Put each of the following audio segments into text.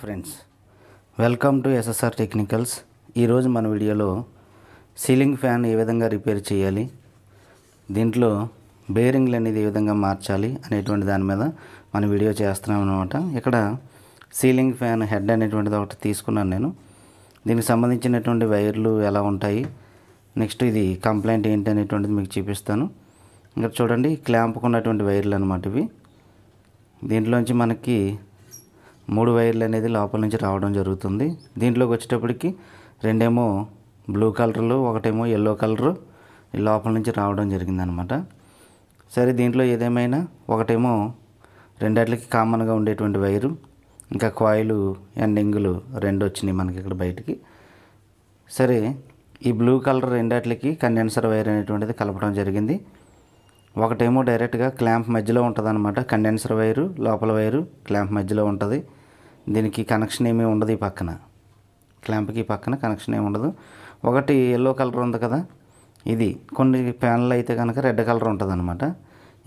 Friends, welcome to SSR technicals. ఈరోజు మన వీడియోలో సీలింగ్ ఫ్యాన్ ఏ విధంగా రిపేర్ చేయాలి, దీంట్లో బేరింగ్లు అనేది ఏ విధంగా మార్చాలి అనేటువంటి దాని మీద మన వీడియో చేస్తున్నాం అనమాట. ఇక్కడ సీలింగ్ ఫ్యాన్ హెడ్ అనేటువంటిది ఒకటి తీసుకున్నాను నేను. దీనికి సంబంధించినటువంటి వైర్లు ఎలా ఉంటాయి, నెక్స్ట్ ఇది కంప్లైంట్ ఏంటి అనేటువంటిది మీకు చూపిస్తాను. ఇంకా చూడండి, క్లాంప్కు ఉన్నటువంటి వైర్లు అనమాట ఇవి. దీంట్లోంచి మనకి 3 వైర్లు అనేది లోపల నుంచి రావడం జరుగుతుంది. దీంట్లోకి వచ్చేటప్పటికి రెండేమో బ్లూ కలర్లు, ఒకటేమో ఎల్లో కలరు లోపల నుంచి రావడం జరిగిందనమాట. సరే, దీంట్లో ఏదేమైనా ఒకటేమో రెండిట్లకి కామన్గా ఉండేటువంటి వైరు, ఇంకా కాయిలు ఎండింగులు 2 వచ్చినాయి మనకి ఇక్కడ బయటికి. సరే, ఈ బ్లూ కలర్ రెండిట్లకి కండెన్సర్ వైర్ అనేటువంటిది కలపడం జరిగింది. ఒకటేమో డైరెక్ట్గా క్లాంప్ మధ్యలో ఉంటుంది అనమాట. కండెన్సర్ వైరు లోపల వైరు క్లాంప్ మధ్యలో ఉంటుంది. దీనికి కనెక్షన్ ఏమీ ఉండదు. ఈ పక్కన క్లాంప్కి పక్కన కనెక్షన్ ఏమి ఉండదు. ఒకటి ఎల్లో కలర్ ఉంది కదా, ఇది కొన్ని ఫ్యాన్లు అయితే కనుక రెడ్ కలర్ ఉంటుంది అనమాట.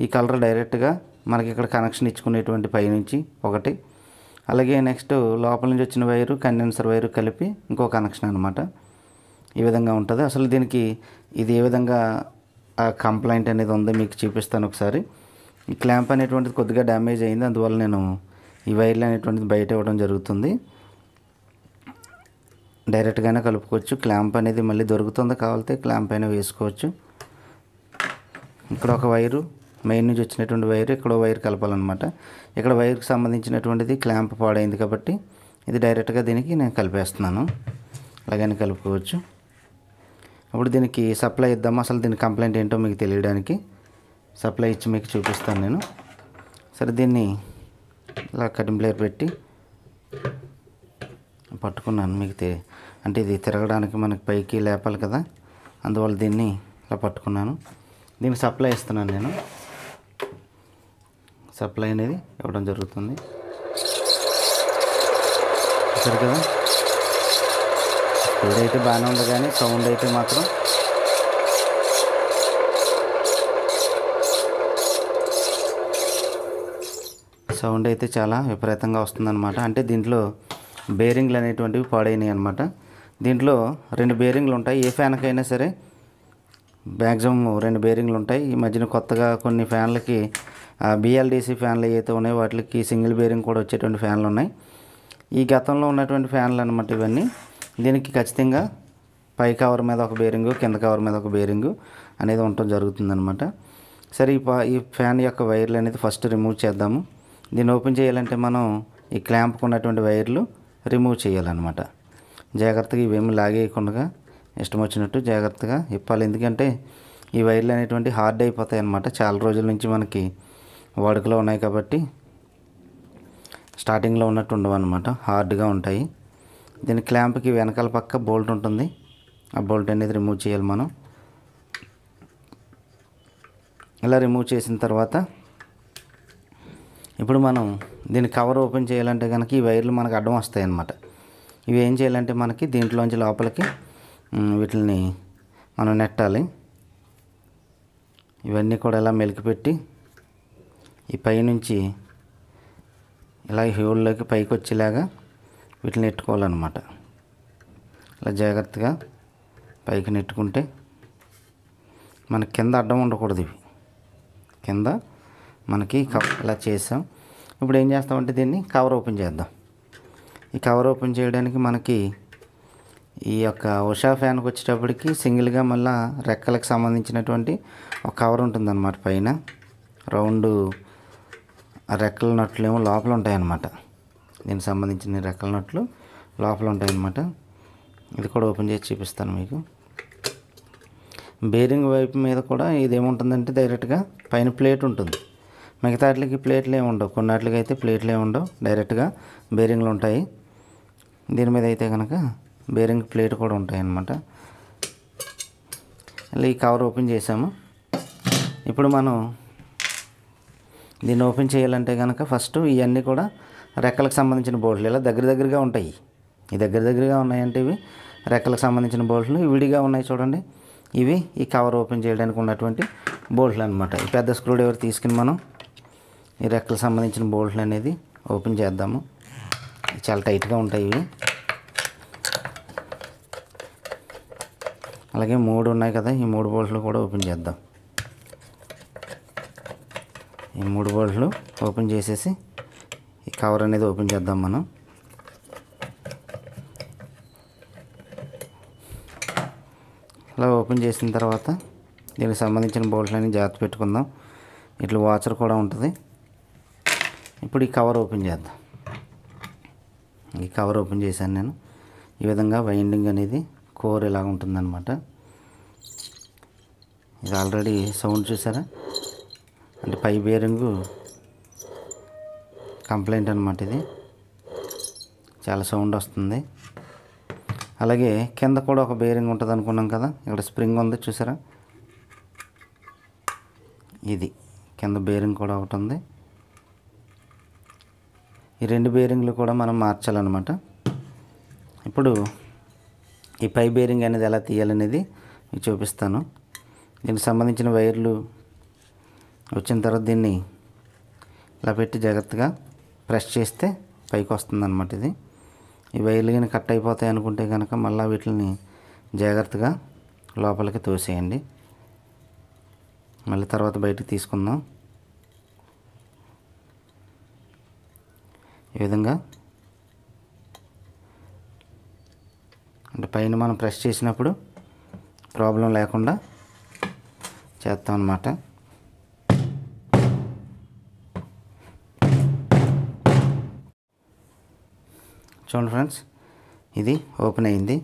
ఈ కలర్ డైరెక్ట్గా మనకి ఇక్కడ కనెక్షన్ ఇచ్చుకునేటువంటి పైనుంచి ఒకటి, అలాగే నెక్స్ట్ లోపల నుంచి వచ్చిన వైరు కండెన్సర్ వైరు కలిపి ఇంకో కనెక్షన్ అనమాట. ఈ విధంగా ఉంటుంది. అసలు దీనికి ఇది ఏ విధంగా ఆ కంప్లైంట్ అనేది ఉందో మీకు చూపిస్తాను ఒకసారి. ఈ క్లాంప్ అనేటువంటిది కొద్దిగా డ్యామేజ్ అయింది, అందువల్ల నేను ఈ వైర్లు అనేటువంటిది బయట ఇవ్వడం జరుగుతుంది. డైరెక్ట్గానే కలుపుకోవచ్చు. క్లాంప్ అనేది మళ్ళీ దొరుకుతుంది, కావాలితే క్లాంప్ అయినా వేసుకోవచ్చు. ఇక్కడ ఒక వైరు మెయిన్ నుంచి వచ్చినటువంటి వైరు, ఇక్కడ వైర్ కలపాలన్నమాట. ఇక్కడ వైర్కి సంబంధించినటువంటిది క్లాంప్ పాడైంది కాబట్టి ఇది డైరెక్ట్గా దీనికి నేను కలిపేస్తున్నాను. అలాగని కలుపుకోవచ్చు. ఇప్పుడు దీనికి సప్లై ఇద్దాము. అసలు దీని కంప్లైంట్ ఏంటో మీకు తెలియడానికి సప్లై ఇచ్చి మీకు చూపిస్తాను నేను. సరే, దీన్ని ఇలా కటింగ్ ప్లేయర్ పెట్టి పట్టుకున్నాను. మీకు అంటే ఇది తిరగడానికి మనకి పైకి లేపాలి కదా, అందువల్ల దీన్ని ఇలా పట్టుకున్నాను. దీనికి సప్లై ఇస్తున్నాను నేను. సప్లై అనేది ఇవ్వడం జరుగుతుంది. సరే కదా, స్పీడ్ అయితే బాగానే ఉంది, కానీ సౌండ్ అయితే మాత్రం చాలా విపరీతంగా వస్తుందన్నమాట. అంటే దీంట్లో బేరింగ్లు అనేటువంటివి పాడైనాయి అనమాట. దీంట్లో 2 బేరింగ్లు ఉంటాయి. ఏ ఫ్యాన్కైనా సరే మ్యాక్సిమం 2 బేరింగ్లు ఉంటాయి. ఈ మధ్యన కొత్తగా కొన్ని ఫ్యాన్లకి బిఎల్డిసి ఫ్యాన్లు ఏవైతే ఉన్నాయో వాటికి సింగిల్ బేరింగ్ కూడా వచ్చేటువంటి ఫ్యాన్లు ఉన్నాయి. ఈ గతంలో ఉన్నటువంటి ఫ్యాన్లు అనమాట ఇవన్నీ. దీనికి ఖచ్చితంగా పై కవర్ మీద ఒక బేరింగు, కింద కవర్ మీద ఒక బేరింగు అనేది ఉండటం జరుగుతుందన్నమాట. సరే, ఈ ఫ్యాన్ యొక్క వైర్లు అనేది ఫస్ట్ రిమూవ్ చేద్దాము. దీన్ని ఓపెన్ చేయాలంటే మనం ఈ క్లాంప్కి ఉన్నటువంటి వైర్లు రిమూవ్ చేయాలన్నమాట. జాగ్రత్తగా ఇవేమి లాగేయకుండా ఇష్టం వచ్చినట్టు జాగ్రత్తగా ఇప్పాలి. ఎందుకంటే ఈ వైర్లు అనేటువంటి హార్డ్ అయిపోతాయి అన్నమాట. చాలా రోజుల నుంచి మనకి వాడుకలో ఉన్నాయి కాబట్టి స్టార్టింగ్లో ఉన్నట్టు ఉండవు అన్నమాట, హార్డ్గా ఉంటాయి. దీని క్లాంప్కి వెనకాల పక్క బోల్ట్ ఉంటుంది. ఆ బోల్ట్ అనేది రిమూవ్ చేయాలి మనం. ఇలా రిమూవ్ చేసిన తర్వాత ఇప్పుడు మనం దీని కవర్ ఓపెన్ చేయాలంటే కనుక ఈ వైర్లు మనకు అడ్డం వస్తాయి అన్నమాట. ఇవి ఏం చేయాలంటే మనకి దీంట్లోంచి లోపలికి వీటిని మనం నెట్టాలి. ఇవన్నీ కూడా ఇలా మెలికిపెట్టి ఈ పైనుంచి ఇలా హోల్లోకి పైకి వచ్చేలాగా వీటిని నెట్టుకోవాలన్నమాట. ఇలా జాగ్రత్తగా పైకి నెట్టుకుంటే మనకి కింద అడ్డం ఉండకూడదు. ఇవి కింద మనకి ఇలా చేసాం. ఇప్పుడు ఏం చేస్తామంటే దీన్ని కవర్ ఓపెన్ చేద్దాం. ఈ కవర్ ఓపెన్ చేయడానికి మనకి ఈ యొక్క ఉషా ఫ్యాన్కి వచ్చేటప్పటికి సింగిల్గా మళ్ళీ రెక్కలకు సంబంధించినటువంటి ఒక కవర్ ఉంటుందన్నమాట. పైన రౌండ్ రెక్కల నట్లు ఏమో లోపల ఉంటాయన్నమాట. దీనికి సంబంధించిన రెక్కల నట్లు లోపల ఉంటాయన్నమాట. ఇది కూడా ఓపెన్ చేసి చూపిస్తాను మీకు. బేరింగ్ వైపు మీద కూడా ఇదేముంటుందంటే డైరెక్ట్గా పైన ప్లేట్ ఉంటుంది. మిగతా వాటికి ప్లేట్లు ఏమి ఉండవు, కొన్నిటికి అయితే ప్లేట్లు ఏమి ఉండవు, డైరెక్ట్గా బేరింగ్లు ఉంటాయి. దీని మీద అయితే కనుక బేరింగ్ ప్లేట్ కూడా ఉంటాయి అన్నమాట. అలా ఈ కవర్ ఓపెన్ చేసాము. ఇప్పుడు మనం దీన్ని ఓపెన్ చేయాలంటే కనుక ఫస్ట్ ఇవన్నీ కూడా రెక్కలకు సంబంధించిన బోల్ట్లు ఇలా దగ్గరగా ఉంటాయి. ఈ దగ్గరగా ఉన్నాయంటే ఇవి రెక్కలకు సంబంధించిన బోల్ట్లు. విడిగా ఉన్నాయి చూడండి, ఇవి ఈ కవర్ ఓపెన్ చేయడానికి ఉన్నటువంటి బోల్ట్లు అనమాట. ఈ పెద్ద స్క్రూ డ్రైవర్ తీసుకుని మనం ఈ రెక్కలకు సంబంధించిన బోల్ట్లు అనేది ఓపెన్ చేద్దాము. చాలా టైట్గా ఉంటాయి ఇవి. అలాగే 3 ఉన్నాయి కదా, ఈ 3 బోల్ట్లు కూడా ఓపెన్ చేద్దాం. ఈ 3 బోల్ట్లు ఓపెన్ చేసేసి ఈ కవర్ అనేది ఓపెన్ చేద్దాం మనం. ఇలా ఓపెన్ చేసిన తర్వాత దీనికి సంబంధించిన బోల్ట్లన్నీ జాగ్రత్త పెట్టుకుందాం. ఇట్లా వాచర్ కూడా ఉంటుంది. ఇప్పుడు ఈ కవర్ ఓపెన్ చేద్దాం. ఈ కవర్ ఓపెన్ చేశాను నేను. ఈ విధంగా వైండింగ్ అనేది కోర్ ఇలా ఉంటుందన్నమాట. ఇది ఆల్రెడీ సౌండ్ చూసారా, అంటే పై బేరింగు కంప్లైంట్ అనమాట. ఇది చాలా సౌండ్ వస్తుంది. అలాగే కింద కూడా ఒక బేరింగ్ ఉంటుంది అనుకున్నాం కదా, ఇక్కడ స్ప్రింగ్ ఉంది చూసారా, ఇది కింద బేరింగ్ కూడా ఒకటి ఉంది. ఈ 2 బేరింగ్లు కూడా మనం మార్చాలన్నమాట. ఇప్పుడు ఈ పై బేరింగ్ అనేది ఎలా తీయాలనేది మీకు చూపిస్తాను. దీనికి సంబంధించిన వైర్లు వచ్చిన తర్వాత దీన్ని ఇలా పెట్టి జాగ్రత్తగా ప్రెస్ చేస్తే పైకి వస్తుంది అన్నమాట. ఇది ఈ వైర్లు కానీ కట్ అయిపోతాయి అనుకుంటే కనుక మళ్ళీ వీటిని జాగ్రత్తగా లోపలికి తోసేయండి. మళ్ళీ తర్వాత బయటికి తీసుకుందాం. ఈ విధంగా అంటే పైన మనం ప్రెస్ చేసినప్పుడు ప్రాబ్లం లేకుండా చేస్తాం అన్నమాట. చూడండి ఫ్రెండ్స్, ఇది ఓపెన్ అయింది.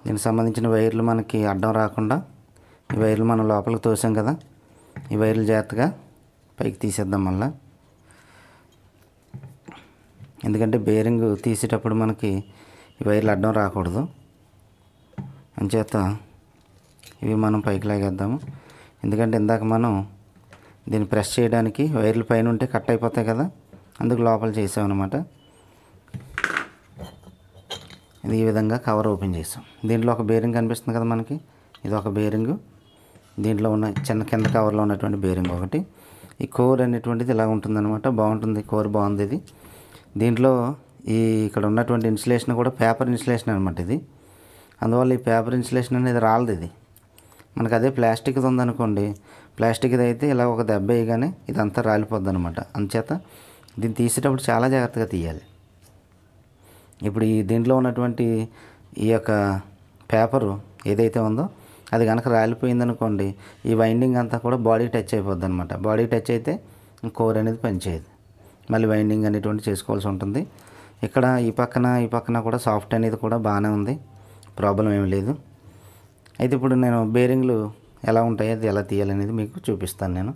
దీనికి సంబంధించిన వైర్లు మనకి అడ్డం రాకుండా ఈ వైర్లు మనం లోపలికి తోసాం కదా, ఈ వైర్లు జాగ్రత్తగా పైకి తీసేద్దాం మళ్ళీ. ఎందుకంటే బేరింగ్ తీసేటప్పుడు మనకి ఈ వైర్లు అడ్డం రాకూడదు. అంచేత ఇవి మనం పైకి లాగేద్దాము. ఎందుకంటే ఇందాక మనం దీన్ని ప్రెస్ చేయడానికి వైర్లు పైన ఉంటే కట్ అయిపోతాయి కదా, అందుకు లోపల చేసామన్నమాట. ఇది ఈ విధంగా కవర్ ఓపెన్ చేసాం. దీంట్లో ఒక బేరింగ్ కనిపిస్తుంది కదా మనకి, ఇది ఒక బేరింగు. దీంట్లో ఉన్న చిన్న కింద కవర్లో ఉన్నటువంటి బేరింగ్ ఒకటి. ఈ కోర్ అనేటువంటిది ఇలా ఉంటుందన్నమాట. బాగుంటుంది, కోర్ బాగుంది ఇది. దీంట్లో ఇక్కడ ఉన్నటువంటి ఇన్సులేషన్ కూడా పేపర్ ఇన్సులేషన్ అనమాట ఇది. అందువల్ల ఈ పేపర్ ఇన్సులేషన్ అనేది రాలదు. ఇది మనకు అదే ప్లాస్టిక్ది ఉందనుకోండి, ప్లాస్టిక్ది అయితే ఇలా ఒక దెబ్బ వేయగానే ఇదంతా రాలిపోద్ది అనమాట. అందుచేత దీన్ని తీసేటప్పుడు చాలా జాగ్రత్తగా తీయాలి. ఇప్పుడు దీంట్లో ఉన్నటువంటి ఈ యొక్క పేపరు ఏదైతే ఉందో అది కనుక రాలిపోయిందనుకోండి, ఈ వైండింగ్ అంతా కూడా బాడీ టచ్ అయిపోద్ది అనమాట. బాడీ టచ్ అయితే కోర్ అనేది పనిచేయదు. మళ్ళీ వైండింగ్ అనేటువంటి చేసుకోవాల్సి ఉంటుంది. ఇక్కడ ఈ పక్కన కూడా సాఫ్ట్ అనేది కూడా బాగానే ఉంది, ప్రాబ్లం ఏమి లేదు. అయితే ఇప్పుడు నేను బేరింగ్లు ఎలా ఉంటాయి, అది ఎలా తీయాలనేది మీకు చూపిస్తాను నేను.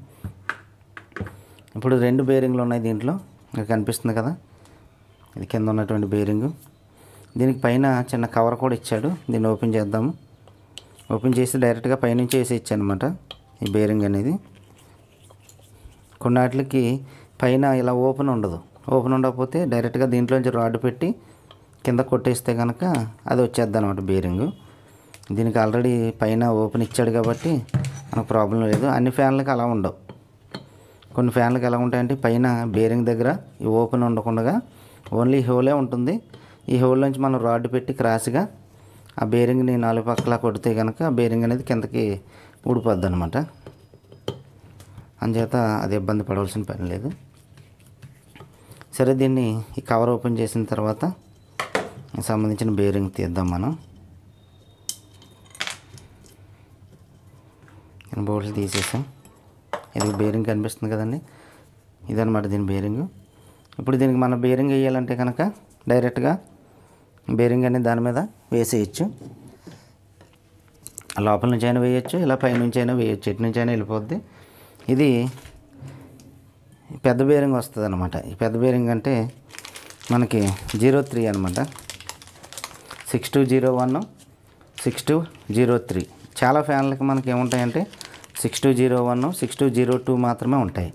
ఇప్పుడు 2 బేరింగ్లు ఉన్నాయి దీంట్లో, మీకు కనిపిస్తుంది కదా, ఇది కింద ఉన్నటువంటి బేరింగు. దీనికి పైన చిన్న కవర్ కూడా ఇచ్చాడు. దీన్ని ఓపెన్ చేద్దాము. ఓపెన్ చేసి డైరెక్ట్గా పైనుంచి వేసి ఇచ్చానమాట ఈ బేరింగ్ అనేది. కొన్నిటికి పైన ఇలా ఓపెన్ ఉండదు. ఓపెన్ ఉండకపోతే డైరెక్ట్గా దీంట్లోంచి రాడ్ పెట్టి కింద కొట్టేస్తే కనుక అది వచ్చేద్ది అనమాట బేరింగు. దీనికి ఆల్రెడీ పైన ఓపెన్ ఇచ్చాడు కాబట్టి మనకు ప్రాబ్లం లేదు. అన్ని ఫ్యాన్లకి అలా ఉండవు. కొన్ని ఫ్యాన్లకి ఎలా ఉంటాయంటే పైన బేరింగ్ దగ్గర ఈ ఓపెన్ ఉండకుండా ఓన్లీ హోలే ఉంటుంది. ఈ హోల్ నుంచి మనం రాడ్ పెట్టి క్రాస్గా ఆ బేరింగ్ని 4 పక్కలా కొడితే కనుక ఆ బేరింగ్ అనేది కిందకి ఊడిపోద్ది అనమాట. అందుచేత అది ఇబ్బంది పడవలసిన పని లేదు. సరే, దీన్ని ఈ కవర్ ఓపెన్ చేసిన తర్వాత సంబంధించిన బేరింగ్ తీద్దాం మనం. బోల్ట్లు తీసేసాం. ఇది బేరింగ్ కనిపిస్తుంది కదండి, ఇదనమాట దీని బేరింగు. ఇప్పుడు దీనికి మన బేరింగ్ వేయాలంటే కనుక డైరెక్ట్గా బేరింగ్ అనేది దాని మీద వేసేయచ్చు. లోపల నుంచి అయినా వేయచ్చు, ఇలా పైనుంచి అయినా వేయచ్చు, ఎటు నుంచి అయినా వెళ్ళిపోద్ది. ఇది పెద్ద బేరింగ్ వస్తుంది అనమాట. ఈ పెద్ద బేరింగ్ అంటే మనకి 03 అనమాట, 6201, 6203. చాలా ఫ్యాన్లకి మనకి ఏముంటాయంటే 6201, 6202 మాత్రమే ఉంటాయి.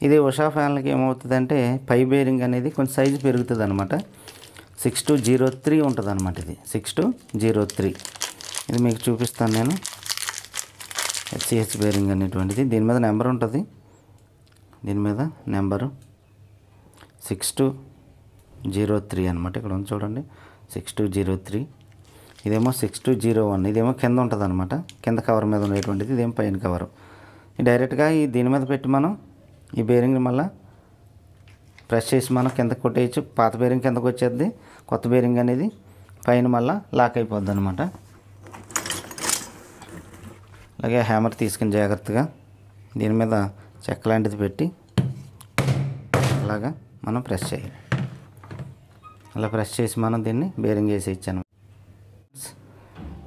ఇది ఉషా ఫ్యాన్లకి ఏమవుతుందంటే పై బేరింగ్ అనేది కొంచెం సైజు పెరుగుతుంది అనమాట. 6203 ఉంటుంది అనమాట. ఇది 6203. ఇది మీకు చూపిస్తాను నేను. హెచ్సిహెచ్ బేరింగ్ అనేటువంటిది దీని మీద నెంబర్ ఉంటుంది. దీని మీద నెంబరు 6203 6203 అనమాట. ఇక్కడ ఉంది చూడండి 6203. ఇదేమో 6201. ఇదేమో కింద ఉంటుంది అనమాట, కింద కవర్ మీద ఉండేటువంటిది. ఇదేమో పైన కవరు. డైరెక్ట్గా దీని మీద పెట్టి మనం ఈ బేరింగ్ని మళ్ళీ ప్రెస్ చేసి మనం కిందకి కొట్టేయచ్చు. పాత బేరింగ్ కిందకు వచ్చేది, కొత్త బేరింగ్ అనేది పైన మళ్ళీ లాక్ అయిపోద్ది అనమాట. అలాగే హ్యామర్ తీసుకుని జాగ్రత్తగా దీని మీద చెక్క లాంటిది పెట్టి అలాగా మనం ప్రెస్ చేయాలి. అలా ప్రెస్ చేసి మనం దీన్ని బేరింగ్ వేసి ఇచ్చాను.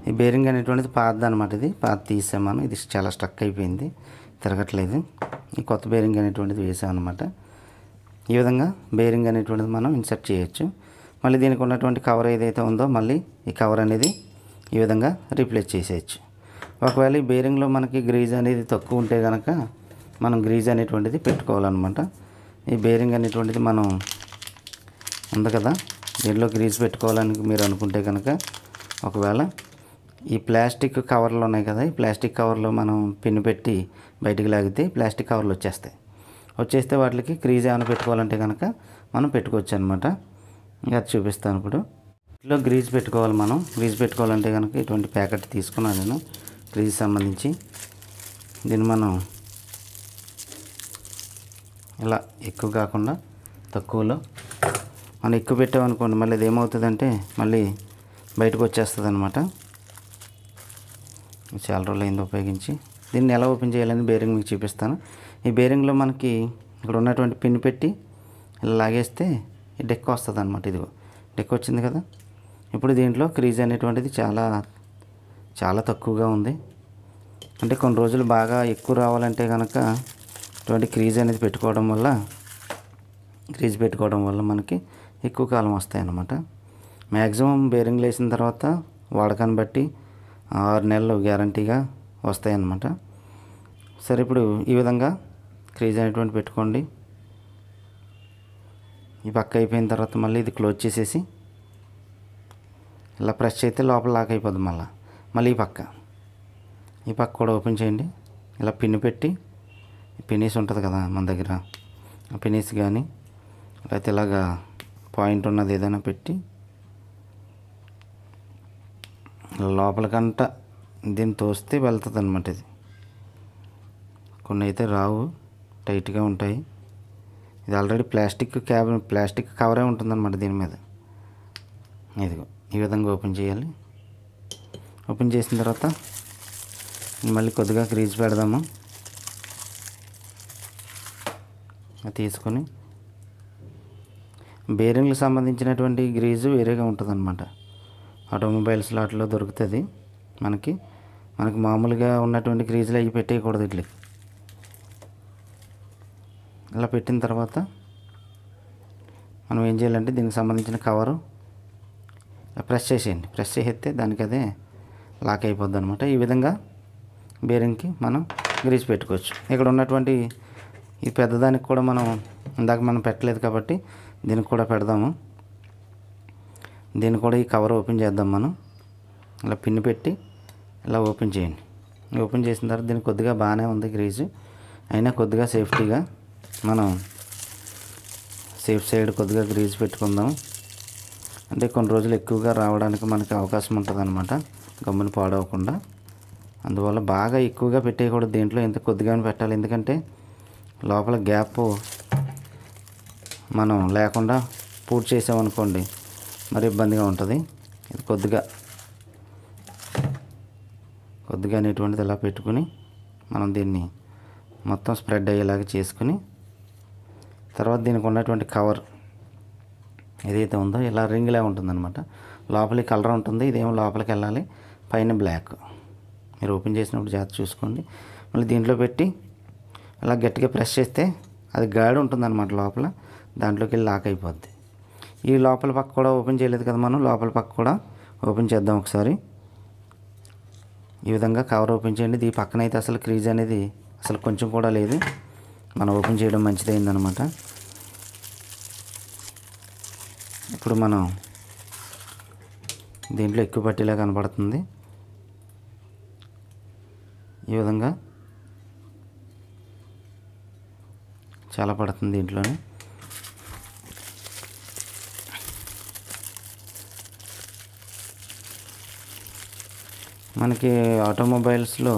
ఈ బేరింగ్ అనేటువంటిది పాతది అనమాట. ఇది పాత తీసాం మనం. ఇది చాలా స్టక్ అయిపోయింది, తిరగట్లేదు. ఈ కొత్త బేరింగ్ అనేటువంటిది వేసాం అనమాట. ఈ విధంగా బేరింగ్ అనేటువంటిది మనం ఇన్సర్ట్ చేయొచ్చు. మళ్ళీ దీనికి ఉన్నటువంటి కవర్ ఏదైతే ఉందో మళ్ళీ ఈ కవర్ అనేది ఈ విధంగా రీప్లేస్ చేసేయచ్చు. ఒకవేళ ఈ బేరింగ్లో మనకి గ్రీజ్ అనేది తక్కువ ఉంటే కనుక మనం గ్రీజ్ అనేటువంటిది పెట్టుకోవాలన్నమాట. ఈ బేరింగ్ అనేటువంటిది మనం ఉంది కదా, దీనిలో గ్రీజ్ పెట్టుకోవాలని మీరు అనుకుంటే కనుక ఒకవేళ ఈ ప్లాస్టిక్ కవర్లు ఉన్నాయి కదా, ఈ ప్లాస్టిక్ కవర్లో మనం పిన్ పెట్టి బయటికి లాగితే ప్లాస్టిక్ కవర్లు వచ్చేస్తే వాటికి గ్రీజ్ ఏమైనా పెట్టుకోవాలంటే కనుక మనం పెట్టుకోవచ్చు అనమాట. ఇంకా అది చూపిస్తాను ఇప్పుడు. ఇంట్లో గ్రీజ్ పెట్టుకోవాలి. మనం గ్రీజ్ పెట్టుకోవాలంటే కనుక ఇటువంటి ప్యాకెట్ తీసుకున్నాను నేను గ్రీజ్ సంబంధించి. దీన్ని మనం ఇలా ఎక్కువ కాకుండా తక్కువలో మనం ఎక్కువ పెట్టామనుకోండి మళ్ళీ ఇది ఏమవుతుందంటే మళ్ళీ బయటకు వచ్చేస్తుంది అనమాట. చాలా రోజులు అయింది ఉపయోగించి. దీన్ని ఎలా ఓపెన్ చేయాలని బేరింగ్ మీకు చూపిస్తాను. ఈ బేరింగ్లో మనకి ఇక్కడ ఉన్నటువంటి పిన్ పెట్టి ఇలా లాగేస్తే ఈ డెక్ వస్తుంది అనమాట. ఇదిగో డెక్ వచ్చింది కదా. ఇప్పుడు దీంట్లో క్రీజ్ అనేటువంటిది చాలా చాలా తక్కువగా ఉంది. అంటే కొన్ని రోజులు బాగా ఎక్కువ రావాలంటే కనుక ఇటువంటి క్రీజ్ అనేది పెట్టుకోవడం వల్ల మనకి ఎక్కువ కాలం వస్తాయి అన్నమాట. మ్యాక్సిమం బేరింగ్లు వేసిన తర్వాత వాడకాన్ని బట్టి 6 నెలలు గ్యారంటీగా వస్తాయి అన్నమాట. సరే, ఇప్పుడు ఈ విధంగా క్రీజ్ అనేటువంటి పెట్టుకోండి. ఈ పక్క అయిపోయిన తర్వాత మళ్ళీ ఇది క్లోజ్ చేసేసి ఇలా ప్రెస్ చేస్తే లోపల లాక్ అయిపోద్ది. మళ్ళీ ఈ పక్క కూడా ఓపెన్ చేయండి. ఇలా పిన్ పెట్టి పినీస్ ఉంటుంది కదా మన దగ్గర, ఆ పినీస్ కానీ లేకపోతే ఇలాగా పాయింట్ ఉన్నది ఏదైనా పెట్టి లోపలికంట దీన్ని తోస్తే వెళ్తుంది అనమాట. ఇది కొన్ని అయితే రావు, టైట్గా ఉంటాయి. ఇది ఆల్రెడీ ప్లాస్టిక్ కవరే ఉంటుందన్నమాట దీని మీద. ఇదిగో ఈ విధంగా ఓపెన్ చేయాలి. ఓపెన్ చేసిన తర్వాత మళ్ళీ కొద్దిగా గ్రీజ్ పెడదాము. తీసుకొని బేరింగ్లకు సంబంధించినటువంటి గ్రీజు వేరేగా ఉంటుంది అనమాట. ఆటోమొబైల్స్ వాటిలో దొరుకుతుంది. మనకి మామూలుగా ఉన్నటువంటి గ్రీజులు అవి పెట్టేయకూడదు. ఇట్లా ఇలా పెట్టిన తర్వాత మనం ఏం చేయాలంటే దీనికి సంబంధించిన కవరు ప్రెస్ చేసేయండి. ప్రెస్ చేస్తే దానికి అదే లాక్ అయిపోద్ది అనమాట. ఈ విధంగా బేరింగ్కి మనం గ్రీజ్ పెట్టుకోవచ్చు. ఇక్కడ ఉన్నటువంటి ఈ పెద్దదానికి కూడా ఇందాక మనం పెట్టలేదు కాబట్టి దీనికి కూడా పెడదాము. దీన్ని కూడా ఈ కవర్ ఓపెన్ చేద్దాం. మనం ఇలా పిన్ పెట్టి ఇలా ఓపెన్ చేయండి. ఓపెన్ చేసిన తర్వాత దీనికి కొద్దిగా బాగానే ఉంది గ్రీజు, అయినా కొద్దిగా సేఫ్టీగా మనం సేఫ్ సైడ్ కొద్దిగా గ్రీజ్ పెట్టుకుందాం. అంటే కొన్ని రోజులు ఎక్కువగా రావడానికి మనకి అవకాశం ఉంటుంది అనమాట, గమ్మున పాడవకుండా. అందువల్ల బాగా ఎక్కువగా పెట్టేయకూడదు. దీంట్లో ఎంత కొద్దిగానే పెట్టాలి. ఎందుకంటే లోపల గ్యాప్ మనం లేకుండా పూర్తి చేసామనుకోండి మరి ఇబ్బందిగా ఉంటుంది. ఇది కొద్దిగా అనేటువంటిది ఇలా పెట్టుకుని మనం దీన్ని మొత్తం స్ప్రెడ్ అయ్యేలాగా చేసుకుని తర్వాత దీనికి ఉన్నటువంటి కవర్ ఏదైతే ఉందో ఇలా రింగ్లా ఉంటుందన్నమాట. లోపలికి కలర్ ఉంటుంది, ఇదేమో లోపలికి వెళ్ళాలి, పైన బ్లాక్. మీరు ఓపెన్ చేసినప్పుడు జాగ్రత్త చూసుకోండి. మళ్ళీ దీంట్లో పెట్టి అలా గట్టిగా ప్రెస్ చేస్తే అది గాడి ఉంటుందన్నమాట లోపల, దాంట్లోకి వెళ్ళి లాక్ అయిపోద్ది. ఈ లోపల పక్క కూడా ఓపెన్ చేయలేదు కదా మనం, లోపల పక్క కూడా ఓపెన్ చేద్దాం ఒకసారి. ఈ విధంగా కవర్ ఓపెన్ చేయండి. ఈ పక్కన అయితే అసలు క్రీజ్ అనేది అసలు కొంచెం కూడా లేదు. మనం ఓపెన్ చేయడం మంచిదైందనమాట. ఇప్పుడు మనం దీంట్లో ఎక్కువ పట్టిలా కనపడుతుంది. ఈ విధంగా చాలా పడుతుంది దీంట్లోనే. మనకి ఆటోమొబైల్స్లో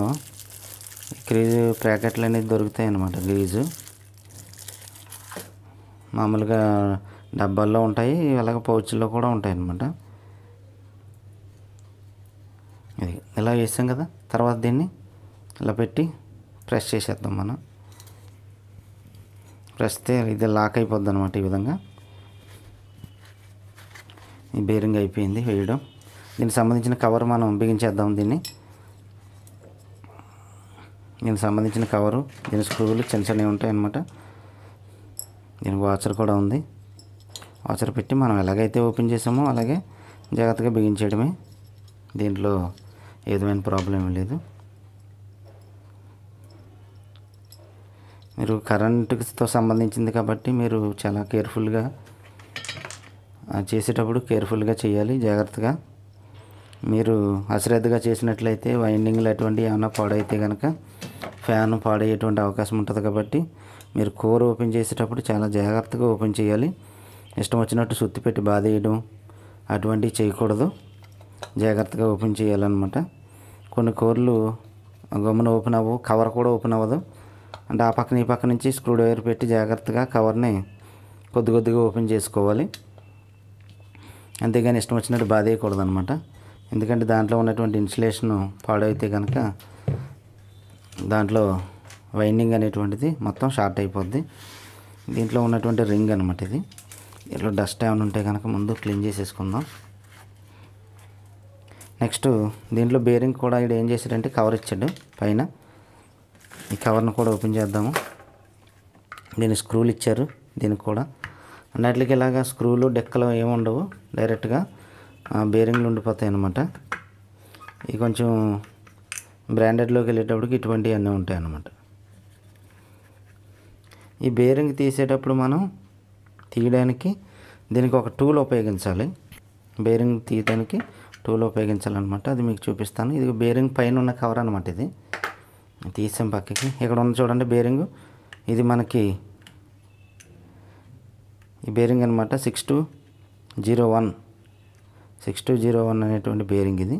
గ్రీజు ప్యాకెట్లు అనేది దొరుకుతాయి అన్నమాట. గ్రీజు మామూలుగా డబ్బాల్లో ఉంటాయి, అలాగే పౌచ్ల్లో కూడా ఉంటాయి అన్నమాట. ఇది ఇలా వేసాం కదా, తర్వాత దీన్ని ఇలా పెట్టి ప్రెస్ చేసేద్దాం. మనం ప్రెస్తే ఇది లాక్ అయిపోద్ది అనమాట. ఈ విధంగా ఈ బేరింగ్ అయిపోయింది వేయడం. దీనికి సంబంధించిన కవర్ మనం బిగించేద్దాం. దీనికి సంబంధించిన కవరు, దీని స్క్రూలు చిన్న చిన్నవి ఉంటాయి అన్నమాట. దీనికి వాచర్ కూడా ఉంది. వాచర్ పెట్టి మనం ఎలాగైతే ఓపెన్ చేసామో అలాగే జాగ్రత్తగా బిగించేయడమే. దీంట్లో ఏ విధమైన ప్రాబ్లం లేదు. మీరు కరెంటుతో సంబంధించింది కాబట్టి మీరు చాలా కేర్ఫుల్గా చేసేటప్పుడు కేర్ఫుల్గా చేయాలి, జాగ్రత్తగా. మీరు అశ్రద్ధగా చేసినట్లయితే వైండింగ్లు అటువంటి ఏమైనా పాడైతే కనుక ఫ్యాన్ పాడయ్యేటువంటి అవకాశం ఉంటుంది. కాబట్టి మీరు కోర్ ఓపెన్ చేసేటప్పుడు చాలా జాగ్రత్తగా ఓపెన్ చేయాలి. ఇష్టం వచ్చినట్టు సుత్తి పెట్టి బాధేయడం అటువంటివి చేయకూడదు, జాగ్రత్తగా ఓపెన్ చేయాలన్నమాట. కొన్ని కోర్లు గమ్మున ఓపెన్ అవ్వవు, కవర్ కూడా ఓపెన్ అవ్వదు. అంటే ఆ పక్కన ఈ పక్క నుంచి స్క్రూ డ్రైవర్ పెట్టి జాగ్రత్తగా కవర్ని కొద్ది కొద్దిగా ఓపెన్ చేసుకోవాలి. అంతేగాని ఇష్టం వచ్చినట్టు బాధేయకూడదు అనమాట. ఎందుకంటే దాంట్లో ఉన్నటువంటి ఇన్సులేషన్ పాడైతే కనుక దాంట్లో వైండింగ్ అనేటువంటిది మొత్తం షార్ట్ అయిపోద్ది. దీంట్లో ఉన్నటువంటి రింగ్ అనమాట ఇది. దీంట్లో డస్ట్ ఏమైనా ఉంటే కనుక ముందు క్లీన్ చేసేసుకుందాం. నెక్స్ట్ దీంట్లో బేరింగ్ కూడా ఇక్కడ ఏం చేశాడంటే కవర్ ఇచ్చాడు పైన. ఈ కవర్ను కూడా ఓపెన్ చేద్దాము. దీని స్క్రూలు ఇచ్చారు. దీనికి కూడా అన్నిటికి ఇలాగా స్క్రూలు డెక్కలు ఏమి ఉండవు, డైరెక్ట్గా బేరింగ్లు ఉండిపోతాయి అన్నమాట. ఇవి కొంచెం బ్రాండెడ్లోకి వెళ్ళేటప్పటికి ఇటువంటివి అన్నీ ఉంటాయి అన్నమాట. ఈ బేరింగ్ తీసేటప్పుడు మనం తీయడానికి దీనికి ఒక టూల్ ఉపయోగించాలి. బేరింగ్ తీయడానికి టూల్ ఉపయోగించాలన్నమాట. అది మీకు చూపిస్తాను. ఇది బేరింగ్ పైన ఉన్న కవర్ అనమాట. ఇది తీసాం పక్కకి. ఇక్కడ ఉన్న చూడండి బేరింగ్. ఇది మనకి ఈ బేరింగ్ అనమాట 6201 అనేటువంటి బేరింగ్ ఇది.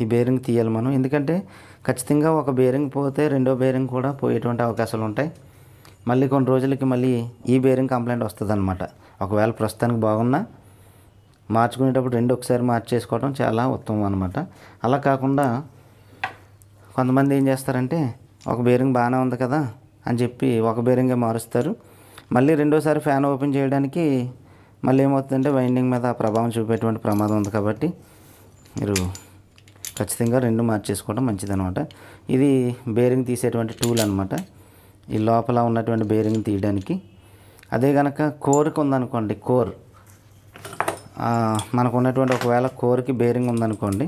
ఈ బేరింగ్ తీయాలి మనం, ఎందుకంటే ఖచ్చితంగా ఒక బేరింగ్ పోతే రెండో బేరింగ్ కూడా పోయేటువంటి అవకాశాలు ఉంటాయి. మళ్ళీ కొన్ని రోజులకి మళ్ళీ ఈ బేరింగ్ కంప్లైంట్ వస్తుంది అనమాట. ఒకవేళ ప్రస్తుతానికి బాగున్నా మార్చుకునేటప్పుడు రెండు ఒకసారి మార్చేసుకోవడం చాలా ఉత్తమం అనమాట. అలా కాకుండా కొంతమంది ఏం చేస్తారంటే ఒక బేరింగ్ బాగానే ఉంది కదా అని చెప్పి ఒక బేరింగే మారుస్తారు. మళ్ళీ రెండోసారి ఫ్యాన్ ఓపెన్ చేయడానికి మళ్ళీ ఏమవుతుందంటే వైండింగ్ మీద ప్రభావం చూపేటువంటి ప్రమాదం ఉంది. కాబట్టి మీరు ఖచ్చితంగా రెండు మార్చేసుకోవడం మంచిదన్నమాట. ఇది బేరింగ్ తీసేటువంటి టూల్ అనమాట. ఈ లోపల ఉన్నటువంటి బేరింగ్ తీయడానికి. అదే కనుక కోర్కి ఉందనుకోండి, కోర్ మనకు ఉన్నటువంటి ఒకవేళ కోర్కి బేరింగ్ ఉందనుకోండి,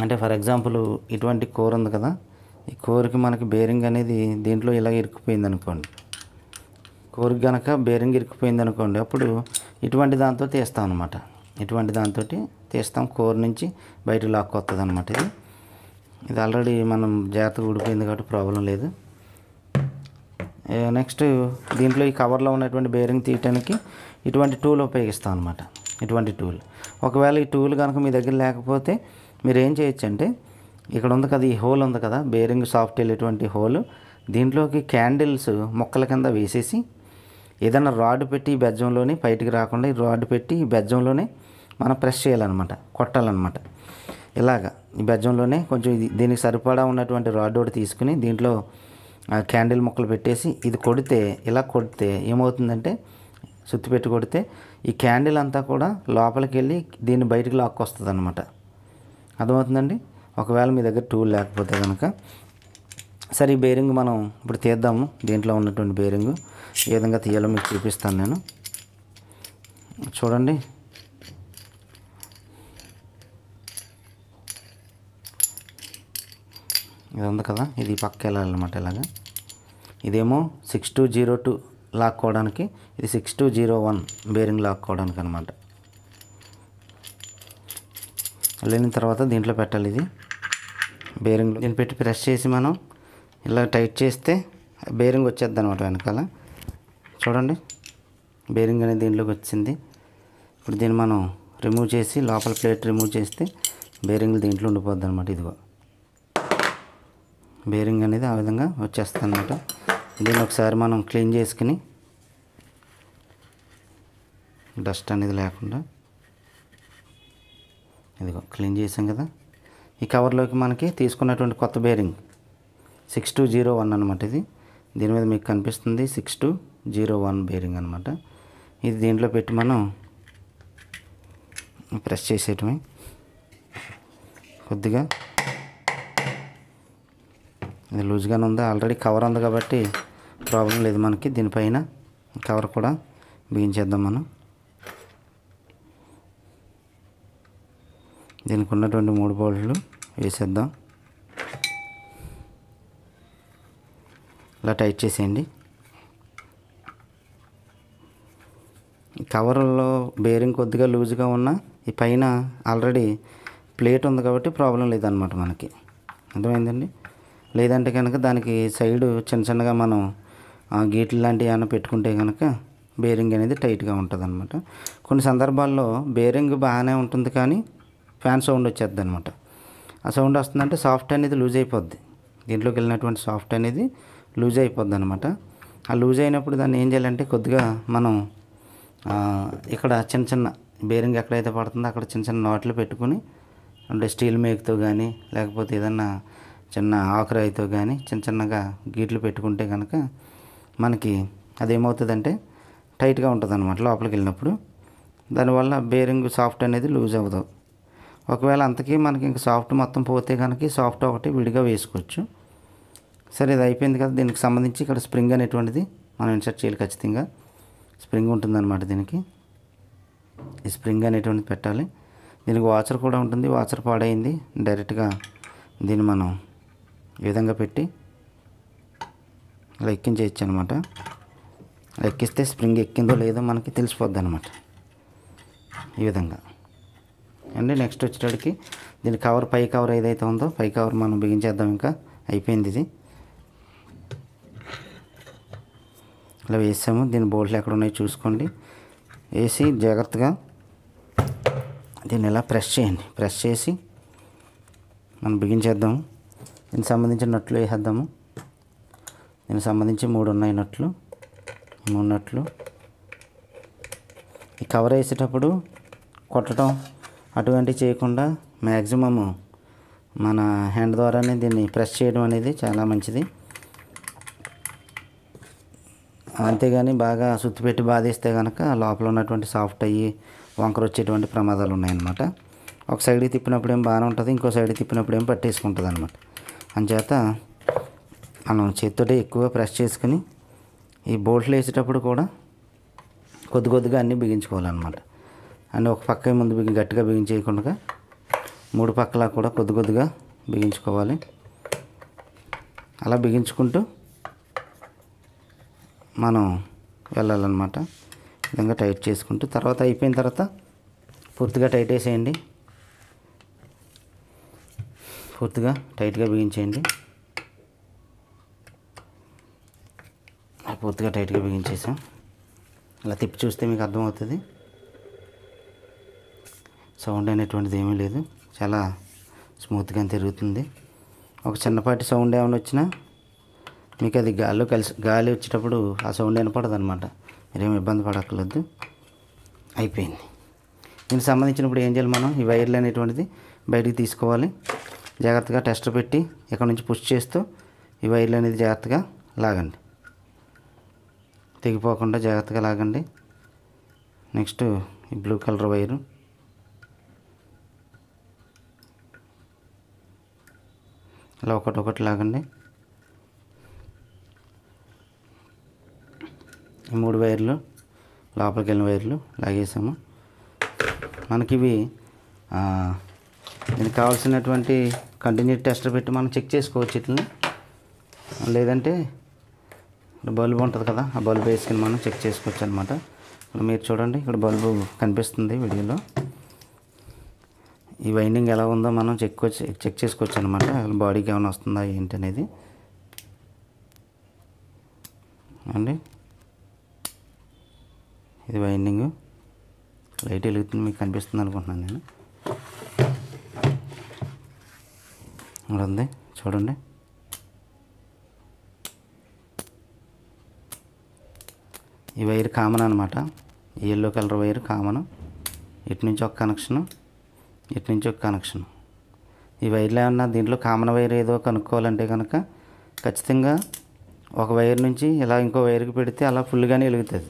అంటే ఫర్ ఎగ్జాంపుల్ ఇటువంటి కోర్ ఉంది కదా, ఈ కోర్కి మనకి బేరింగ్ అనేది దీంట్లో ఇలా ఇరుక్కుపోయింది అనుకోండి, కోర్కి కనుక బేరింగ్ ఇరుక్కుపోయింది అనుకోండి, అప్పుడు ఇటువంటి దాంతో తీస్తాం అనమాట. ఇటువంటి దాంతో తీస్తాం, కోర్ నుంచి బయటకు లాక్కొస్తుంది అనమాట. ఇది ఆల్రెడీ మనం జాగ్రత్తగా ఊడిపోయింది కాబట్టి ప్రాబ్లం లేదు. నెక్స్ట్ దీంట్లో ఈ కవర్లో ఉన్నటువంటి బేరింగ్ తీయటానికి ఇటువంటి టూల్ ఉపయోగిస్తాం అనమాట. ఇటువంటి టూల్ ఒకవేళ ఈ టూల్ కనుక మీ దగ్గర లేకపోతే మీరు ఏం చేయొచ్చు అంటే, ఇక్కడ ఉంది కదా ఈ హోల్ ఉంది కదా, బేరింగ్ సాఫ్ట్ వెళ్ళేటువంటి హోల్, దీంట్లోకి క్యాండిల్స్ మొక్కల కింద వేసేసి ఏదైనా రాడ్ పెట్టి ఈ బెజ్జంలోనే బయటికి రాకుండా ఈ రాడ్ పెట్టి ఈ బెజ్జంలోనే మనం ప్రెస్ చేయాలన్నమాట, కొట్టాలన్నమాట. ఇలాగా ఈ బెజ్జంలోనే కొంచెం దీనికి సరిపడా ఉన్నటువంటి రాడ్ ఒకటి తీసుకుని దీంట్లో క్యాండిల్ ముక్కలు పెట్టేసి ఇది కొడితే, ఇలా కొడితే ఏమవుతుందంటే సుత్తి పెట్టి కొడితే ఈ క్యాండిల్ అంతా కూడా లోపలికి వెళ్ళి దీన్ని బయటికి లాక్కొస్తుంది అనమాట. అర్థమవుతుందండి. ఒకవేళ మీ దగ్గర టూల్ లేకపోతే కనుక. సరే, ఈ బేరింగ్ మనం ఇప్పుడు తీద్దాము. దీంట్లో ఉన్నటువంటి బేరింగ్ ఏ విధంగా తీయాలో మీకు చూపిస్తాను నేను. చూడండి, ఇది ఉంది కదా, ఇది పక్క వెళ్ళాలన్నమాట. ఇలాగా ఇదేమో 6202 లాక్కోవడానికి, ఇది 6201 బేరింగ్ లాక్కోవడానికి అనమాట. వెళ్ళిన తర్వాత దీంట్లో పెట్టాలి. ఇది బేరింగ్ దీన్ని పెట్టి ప్రెస్ చేసి మనం ఇలా టైట్ చేస్తే బేరింగ్ వచ్చేద్ది అనమాట వెనకాల. చూడండి, బేరింగ్ అనేది దీంట్లోకి వచ్చింది. ఇప్పుడు దీన్ని మనం రిమూవ్ చేసి లోపల ప్లేట్ రిమూవ్ చేస్తే బేరింగ్లు దీంట్లో ఉండిపోద్ది అనమాట. ఇదిగో బేరింగ్ అనేది ఆ విధంగా వచ్చేస్తుంది అనమాట. దీన్ని ఒకసారి మనం క్లీన్ చేసుకుని డస్ట్ అనేది లేకుండా ఇదిగో క్లీన్ చేసాం కదా. ఈ కవర్లోకి మనకి తీసుకున్నటువంటి కొత్త బేరింగ్ 6201 అనమాట. ఇది దీని మీద మీకు కనిపిస్తుంది 6201 బేరింగ్ అనమాట. ఇది దీంట్లో పెట్టి మనం ప్రెస్ చేసేయటమే. కొద్దిగా ఇది లూజ్గానే ఉంది, ఆల్రెడీ కవర్ ఉంది కాబట్టి ప్రాబ్లం లేదు మనకి. దీనిపైన కవర్ కూడా బిగించేద్దాం మనం. దీనికి ఉన్నటువంటి 3 బోల్ట్లు వేసేద్దాం. ఇలా టైట్ చేసేయండి. ఈ కవర్లో బేరింగ్ కొద్దిగా లూజ్గా ఉన్న ఈ పైన ఆల్రెడీ ప్లేట్ ఉంది కాబట్టి ప్రాబ్లం లేదనమాట మనకి. అర్థమైందండి. లేదంటే కనుక దానికి సైడు చిన్నగా మనం గీట్లు లాంటివి ఏమైనా పెట్టుకుంటే కనుక బేరింగ్ అనేది టైట్గా ఉంటుంది అనమాట. కొన్ని సందర్భాల్లో బేరింగ్ బాగానే ఉంటుంది కానీ ఫ్యాన్ సౌండ్ వచ్చేద్ది అనమాట. ఆ సౌండ్ వస్తుందంటే సాఫ్ట్ అనేది లూజ్ అయిపోద్ది. దీంట్లోకి వెళ్ళినటువంటి సాఫ్ట్ అనేది లూజ్ అయిపోద్ది అనమాట. ఆ లూజ్ అయినప్పుడు దాన్ని ఏం చేయాలంటే కొద్దిగా మనం ఇక్కడ చిన్న బేరింగ్ ఎక్కడైతే పడుతుందో అక్కడ చిన్న నాట్లు పెట్టుకుని, అంటే స్టీల్ మేక్తో కానీ లేకపోతే ఏదన్నా చిన్న ఆకురాయితో కానీ చిన్నగా గీట్లు పెట్టుకుంటే కనుక మనకి అదేమవుతుందంటే టైట్గా ఉంటుంది అనమాట లోపలికి వెళ్ళినప్పుడు. దానివల్ల బేరింగ్ సాఫ్ట్ అనేది లూజ్ అవ్వదు. ఒకవేళ అంతకీ మనకి ఇంకా సాఫ్ట్ మొత్తం పోతే కనుక సాఫ్ట్ ఒకటి విడిగా వేసుకోవచ్చు. సరే, ఇది అయిపోయింది కదా. దీనికి సంబంధించి ఇక్కడ స్ప్రింగ్ అనేటువంటిది మనం ఇన్సర్ట్ చేయాలి ఖచ్చితంగా. స్ప్రింగ్ ఉంటుందన్నమాట దీనికి. ఈ స్ప్రింగ్ అనేటువంటిది పెట్టాలి. దీనికి వాచర్ కూడా ఉంటుంది. వాచర్ పాడైంది. డైరెక్ట్గా దీన్ని మనం ఈ విధంగా పెట్టి ఇలా ఎక్కించేయచ్చు అనమాట. ఎక్కిస్తే స్ప్రింగ్ ఎక్కిందో లేదో మనకి తెలిసిపోద్ది అనమాట. ఈ విధంగా అండి. నెక్స్ట్ వచ్చేటప్పటికి దీని కవర్, పై కవర్ ఏదైతే ఉందో పై కవర్ మనం బిగించేద్దాం. ఇంకా అయిపోయింది ఇది. ఇలా వేసాము. దీని బోల్ట్లు ఎక్కడ ఉన్నాయో చూసుకోండి. వేసి జాగ్రత్తగా దీన్ని ఇలా ప్రెస్ చేయండి. ప్రెస్ చేసి మనం బిగించేద్దాము. దీనికి సంబంధించిన నట్లు వేసేద్దాము. దీనికి సంబంధించి 3 ఉన్నాయి నట్లు. 3 నట్లు. ఈ కవర్ వేసేటప్పుడు కొట్టడం అటువంటివి చేయకుండా మ్యాక్సిమము మన హ్యాండ్ ద్వారానే దీన్ని ప్రెస్ చేయడం అనేది చాలా మంచిది. అంతేగాని బాగా సుత్తి పెట్టి బాధేస్తే కనుక లోపల ఉన్నటువంటి సాఫ్ట్ అయ్యి వంకర వచ్చేటువంటి ప్రమాదాలు ఉన్నాయన్నమాట. ఒక సైడ్కి తిప్పినప్పుడు ఏం బాగానే ఉంటుంది, ఇంకో సైడ్కి తిప్పినప్పుడు ఏం పట్టేసుకుంటుంది అనమాట. అంచేత మనం చేతితోటి ఎక్కువ ప్రెస్ చేసుకుని ఈ బోల్ట్లు వేసేటప్పుడు కూడా కొద్దిగా అన్నీ బిగించుకోవాలన్నమాట. అని ఒక పక్క ముందు గట్టిగా బిగించేయకుండా 3 పక్కలా కూడా కొద్దిగా బిగించుకోవాలి. అలా బిగించుకుంటూ మనం వెళ్ళాలన్నమాట. ఈ విధంగా టైట్ చేసుకుంటూ తర్వాత అయిపోయిన తర్వాత పూర్తిగా టైట్ వేసేయండి. పూర్తిగా టైట్గా బిగించేయండి. పూర్తిగా టైట్గా బిగించేసాం. ఇలా తిప్పి చూస్తే మీకు అర్థమవుతుంది. సౌండ్ అనేటువంటిది ఏమీ లేదు, చాలా స్మూత్గా తిరుగుతుంది. ఒక చిన్నపాటి సౌండ్ ఏమైనా వచ్చినా మీకు అది గాలి వచ్చేటప్పుడు ఆ సౌండ్ వినపడదు అనమాట. మీరేమి ఇబ్బంది పడక్కర్లేదు. అయిపోయింది. దీనికి సంబంధించినప్పుడు ఏం చేయాలి, మనం ఈ వైర్లు అనేటువంటిది బయటికి తీసుకోవాలి. జాగ్రత్తగా టెస్టర్ పెట్టి ఇక్కడ నుంచి పుష్ చేస్తూ ఈ వైర్లు అనేది జాగ్రత్తగా లాగండి. తెగిపోకుండా జాగ్రత్తగా లాగండి. నెక్స్ట్ ఈ బ్లూ కలర్ వైరు ఇలా ఒకటి లాగండి. ఈ 3 వైర్లు లోపలికి వెళ్ళిన వైర్లు లాగేసాము. మనకి ఇవి దీనికి కావాల్సినటువంటి కంటిన్యూ టెస్టర్ పెట్టి మనం చెక్ చేసుకోవచ్చు ఇట్లని. లేదంటే బల్బు ఉంటుంది కదా, ఆ బల్బు వేసుకుని మనం చెక్ చేసుకోవచ్చు అనమాట. ఇప్పుడు మీరు చూడండి, ఇక్కడ బల్బు కనిపిస్తుంది వీడియోలో. ఈ వైండింగ్ ఎలా ఉందో మనం చెక్ చేసుకోవచ్చు అనమాట. బాడీకి ఏమైనా వస్తుందా ఏంటి అనేది అండి. ఇది వైండింగ్ లైట్ వెలుగుతుంది, మీకు కనిపిస్తుంది అనుకుంటున్నాను నేను. ఇక్కడ ఉంది చూడండి. ఈ వైర్ కామన్ అనమాట. Yellow colour wire common. ఇటు నుంచి ఒక కనెక్షను, ఇటు నుంచి ఒక కనెక్షను. ఈ వైర్లు ఏమన్నా దీంట్లో కామన్ వైర్ ఏదో కనుక్కోవాలంటే కనుక ఖచ్చితంగా ఒక వైర్ నుంచి ఇలా ఇంకో వైర్కి పెడితే అలా ఫుల్గానే వెలుగుతుంది.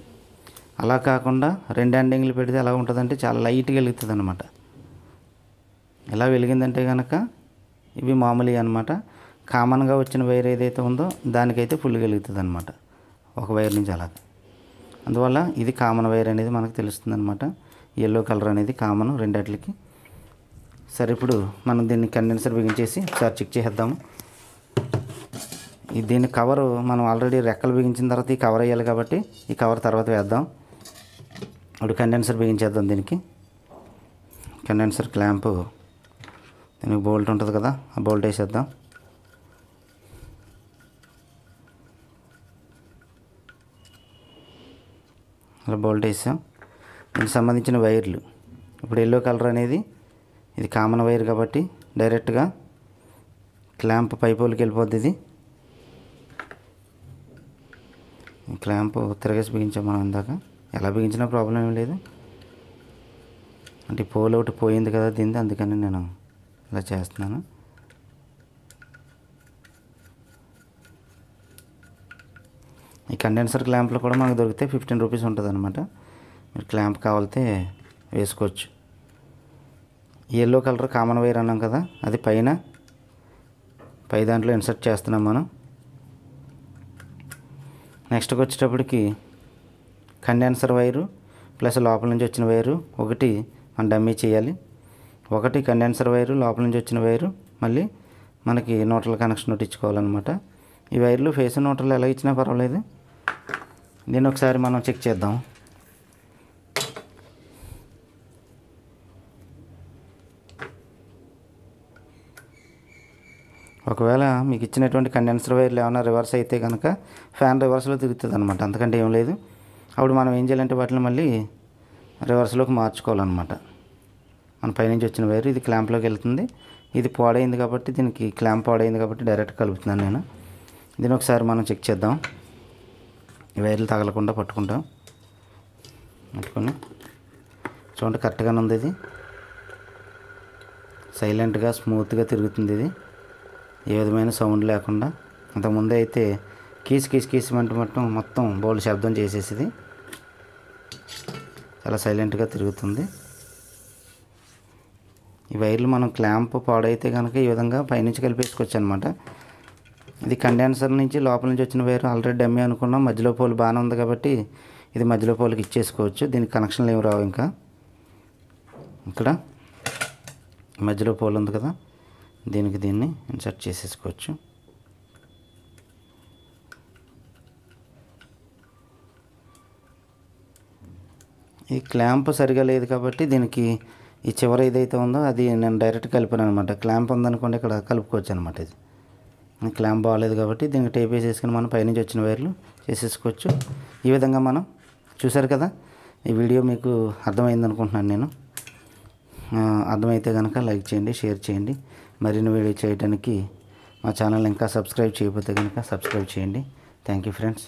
అలా కాకుండా రెండు ఎండింగ్లు పెడితే ఎలా ఉంటుందంటే చాలా లైట్గా వెలుగుతుంది అనమాట. ఇలా వెలిగిందంటే కనుక ఇవి మామూలు అనమాట. కామన్గా వచ్చిన వైర్ ఏదైతే ఉందో దానికైతే ఫుల్గా వెలుగుతుంది అనమాట, ఒక వైర్ నుంచి అలా. అందువల్ల ఇది కామన్ వైర్ అనేది మనకు తెలుస్తుంది అనమాట. ఎల్లో కలర్ అనేది కామన్ రెండిట్లకి. సరే, ఇప్పుడు మనం దీన్ని కండెన్సర్ బిగించేసి ఒకసారి చెక్ చేద్దాము. దీని కవరు మనం ఆల్రెడీ రెక్కలు బిగించిన తర్వాత ఈ కవర్ వేయాలి కాబట్టి ఈ కవర్ తర్వాత వేద్దాం. ఇప్పుడు కండెన్సర్ బిగించేద్దాం. దీనికి కండెన్సర్ క్లాంపు, దీనికి బోల్ట్ ఉంటుంది కదా, ఆ బోల్ట్ వేసేద్దాం. అలా బోల్ట్ వేసాం. దీనికి సంబంధించిన వైర్లు ఇప్పుడు ఎల్లో కలర్ అనేది ఇది కామన్ వైర్ కాబట్టి డైరెక్ట్గా క్లాంప్ పైపోలకి వెళ్ళిపోద్ది. ఇది క్లాంప్ తిరగేసి బిగించాం మనం ఇందాక. ఎలా బిగించినా ప్రాబ్లం ఏం లేదు. అంటే పోల్ ఒకటి పోయింది కదా దీనిది, అందుకని నేను ఇలా చేస్తున్నాను. ఈ కండెన్సర్ క్లాంప్లో కూడా మనకు దొరికితే 15 రూపీస్ ఉంటుంది అనమాట. మీరు క్లాంప్ కావాలితే వేసుకోవచ్చు. ఎల్లో కలర్ కామన్ వైర్ అన్నాం కదా, అది పై దాంట్లో ఇన్సర్ట్ చేస్తున్నాం మనం. నెక్స్ట్కి వచ్చేటప్పటికి కండెన్సర్ వైరు ప్లస్ లోపల నుంచి వచ్చిన వైరు ఒకటి మనం డమ్మీ చేయాలి. ఒకటి కండెన్సర్ వైరు లోపల నుంచి వచ్చిన వైరు మళ్ళీ మనకి న్యూట్రల్ కనెక్షన్ ఒకటి ఇచ్చుకోవాలన్నమాట. ఈ వైర్లు ఫేస్ న్యూట్రల్ ఎలా ఇచ్చినా పర్వాలేదు. దీన్ని ఒకసారి మనం చెక్ చేద్దాం. ఒకవేళ మీకు ఇచ్చినటువంటి కండెన్సర్ వైర్లు ఏమైనా రివర్స్ అయితే కనుక ఫ్యాన్ రివర్స్లో తిరుగుతుంది అనమాట. అంతకంటే ఏం లేదు. అప్పుడు మనం ఏం చేయాలంటే వాటిని మళ్ళీ రివర్స్లోకి మార్చుకోవాలన్నమాట. మన పైనుంచి వచ్చిన వైరు ఇది క్లాంప్లోకి వెళ్తుంది. ఇది పాడైంది కాబట్టి దీనికి క్లాంప్ పాడైంది కాబట్టి డైరెక్ట్ కలుపుతున్నాను నేను. దీన్ని ఒకసారి మనం చెక్ చేద్దాం. ఈ వైర్లు తగలకుండా పట్టుకుంటాం. పట్టుకొని చూడండి, కరెక్ట్గానే ఉంది. ఇది సైలెంట్గా స్మూత్గా తిరుగుతుంది. ఇది ఏ విధమైన సౌండ్ లేకుండా. అంతకుముందే అయితే కీసి మొత్తం బోల్డ్ శబ్దం చేసేసింది. చాలా సైలెంట్గా తిరుగుతుంది. ఈ వైర్లు మనం క్లాంప్ పాడైతే కనుక ఈ విధంగా పైనుంచి కలిపేసుకోవచ్చు అనమాట. ఇది కండెన్సర్ నుంచి లోపల నుంచి వచ్చిన వైర్ ఆల్రెడీ డమ్మీ అనుకున్నాం. మధ్యలో పోల్ బాగానే ఉంది కాబట్టి ఇది మధ్యలో పోల్కి ఇచ్చేసుకోవచ్చు. దీనికి కనెక్షన్లు ఏమి రావు. ఇంకా ఇక్కడ మధ్యలో పోల్ ఉంది కదా, దీన్ని ఇన్సర్ట్ చేసేసుకోవచ్చు. ఈ క్లాంప్ సరిగా లేదు కాబట్టి దీనికి ఈ చివర ఏదైతే ఉందో అది నేను డైరెక్ట్ కలిపాను అనమాట. క్లాంప్ ఉందనుకోండి ఇక్కడ కలుపుకోవచ్చు అనమాట. ఇది క్లాంప్ బాగాలేదు కాబట్టి దీనికి టేప్ వేసేసుకుని మనం పైనుంచి వచ్చిన వైర్లు చేసేసుకోవచ్చు. ఈ విధంగా మనం చూసారు కదా. ఈ వీడియో మీకు అర్థమైంది అనుకుంటున్నాను నేను. అర్థమైతే కనుక లైక్ చేయండి, షేర్ చేయండి. మరిన్ని వీడియో చేయడానికి మా ఛానల్ ఇంకా సబ్స్క్రైబ్ చేయకపోతే కనుక సబ్స్క్రైబ్ చేయండి. Thank you friends.